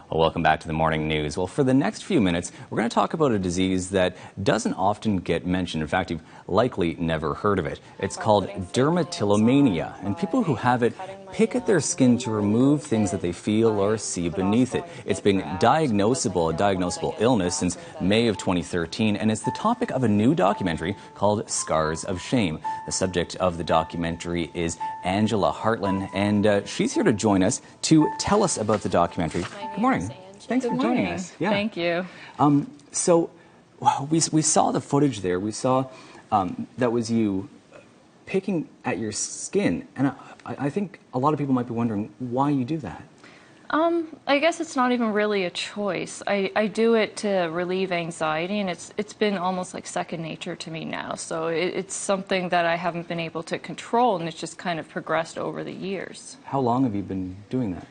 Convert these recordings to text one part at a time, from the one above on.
Well, welcome back to the morning news. Well, for the next few minutes, we're going to talk about a disease that doesn't often get mentioned. In fact, you've likely never heard of it. It's called dermatillomania, and people who have it pick at their skin to remove things that they feel or see beneath it. It's been a diagnosable illness since May of 2013, and it's the topic of a new documentary called Scars of Shame. The subject of the documentary is Angela Hartlin, and she's here to join us to tell us about the documentary. Good morning. Thanks for joining us. Yeah. Thank you. So we saw the footage there. We saw that was you picking at your skin, and I think a lot of people might be wondering why you do that. I guess it's not even really a choice. I do it to relieve anxiety, and it's been almost like second nature to me now. So it's something that I haven't been able to control, and it's just kind of progressed over the years. How long have you been doing that?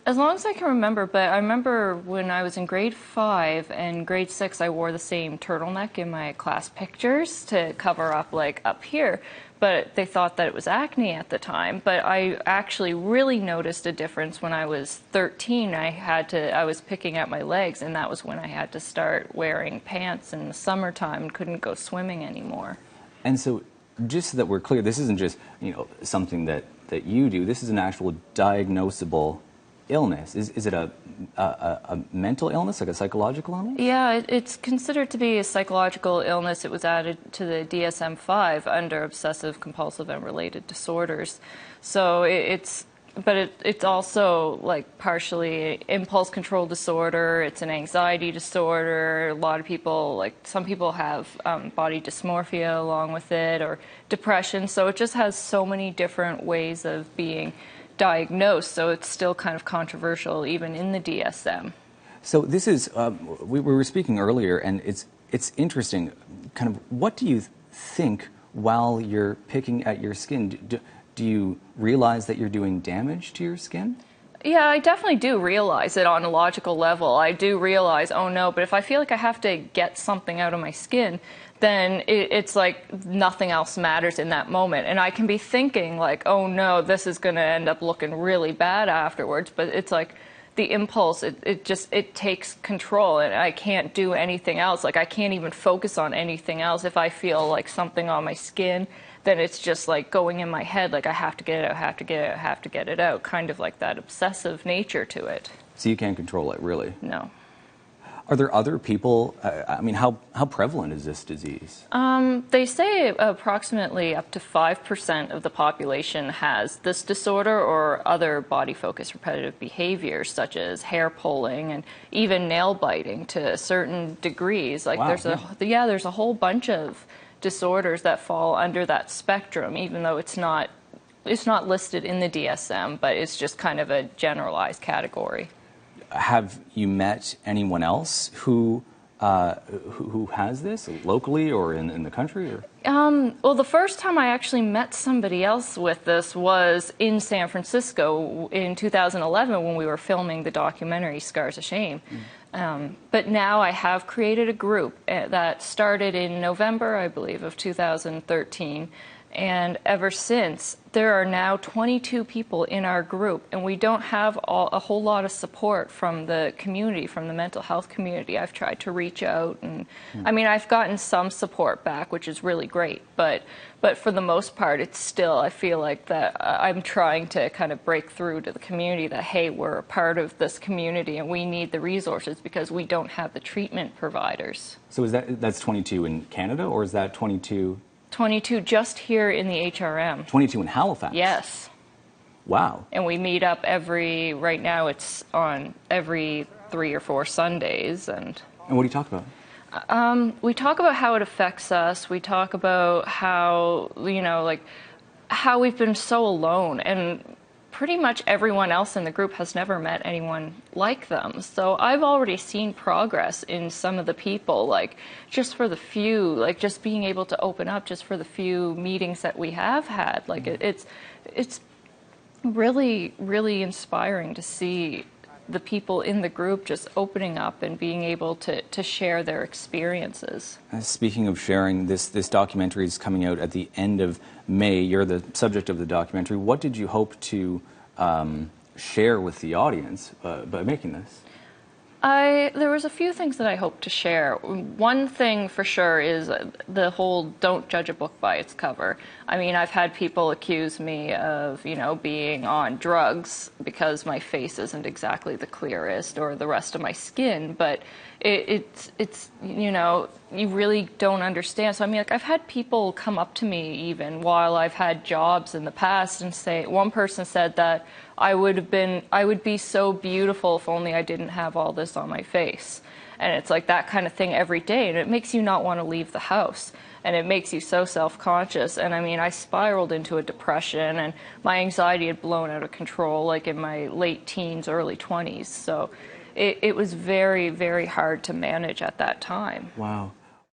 As long as I can remember, but I remember when I was in grade 5 and grade 6, I wore the same turtleneck in my class pictures to cover up, like, up here. But they thought that it was acne at the time. But I actually really noticed a difference when I was 13. I was picking at my legs, and that was when I had to start wearing pants in the summertime and couldn't go swimming anymore. And so, just so that we're clear, this isn't just, something that you do. This is an actual diagnosable illness. Is it a mental illness, like a psychological illness? Yeah, it's considered to be a psychological illness. It was added to the DSM-5 under obsessive compulsive and related disorders. So it's also like partially impulse control disorder. It's an anxiety disorder. A lot of people, like some people have body dysmorphia along with it, or depression. So it just has so many different ways of being diagnosed, so it's still kind of controversial even in the DSM. So this is, we were speaking earlier, and it's interesting, kind of, what do you think while you're picking at your skin? Do you realize that you're doing damage to your skin? Yeah, I definitely do realize it on a logical level. I do realize, oh no, but if I feel like I have to get something out of my skin, then it's like nothing else matters in that moment. And I can be thinking like, oh no, this is going to end up looking really bad afterwards. But it's like the impulse, it takes control, and I can't do anything else. Like I can't even focus on anything else. If I feel like something on my skin, then it's just like going in my head, like I have to get it out, I have to get it out, I have to get it out. Kind of like that obsessive nature to it. So you can't control it, really? No. Are there other people, I mean, how prevalent is this disease? They say approximately up to 5% of the population has this disorder or other body-focused repetitive behaviors, such as hair pulling and even nail biting to certain degrees. Like wow, there's a whole bunch of disorders that fall under that spectrum, even though it's not listed in the DSM, but it's just kind of a generalized category. Have you met anyone else who has this locally or in the country? Or? Well, the first time I actually met somebody else with this was in San Francisco in 2011 when we were filming the documentary Scars of Shame. But now I have created a group that started in November, I believe, of 2013. And ever since, there are now 22 people in our group, and we don't have a whole lot of support from the community, from the mental health community. I've tried to reach out, and I mean, I've gotten some support back, which is really great, but for the most part, it's still, I feel like that I'm trying to kind of break through to the community that, hey, we're a part of this community, and we need the resources because we don't have the treatment providers. So that's 22 in Canada, or is that 22... 22 just here in the HRM. 22 in Halifax? Yes. Wow. And we meet up right now it's on every 3 or 4 Sundays. And what do you talk about? We talk about how it affects us. We talk about how, how we've been so alone. And pretty much everyone else in the group has never met anyone like them. So I've already seen progress in some of the people, like just for the few, like just being able to open up just for the few meetings that we have had. Like it's really, really inspiring to see the people in the group just opening up and being able to share their experiences. Speaking of sharing, this documentary is coming out at the end of May. You're the subject of the documentary. What did you hope to share with the audience by making this? There was a few things that I hope to share. One thing for sure is the whole don't judge a book by its cover. I mean, I've had people accuse me of, you know, being on drugs because my face isn't exactly the clearest or the rest of my skin, but it's you know, you really don't understand. So I mean, like, I've had people come up to me even while I've had jobs in the past and say, one person said that I would be so beautiful if only I didn't have all this on my face. And it's like that kind of thing every day, and it makes you not want to leave the house, and it makes you so self-conscious. And I mean, I spiraled into a depression, and my anxiety had blown out of control, like in my late teens, early 20s. So it was very, very hard to manage at that time. Wow.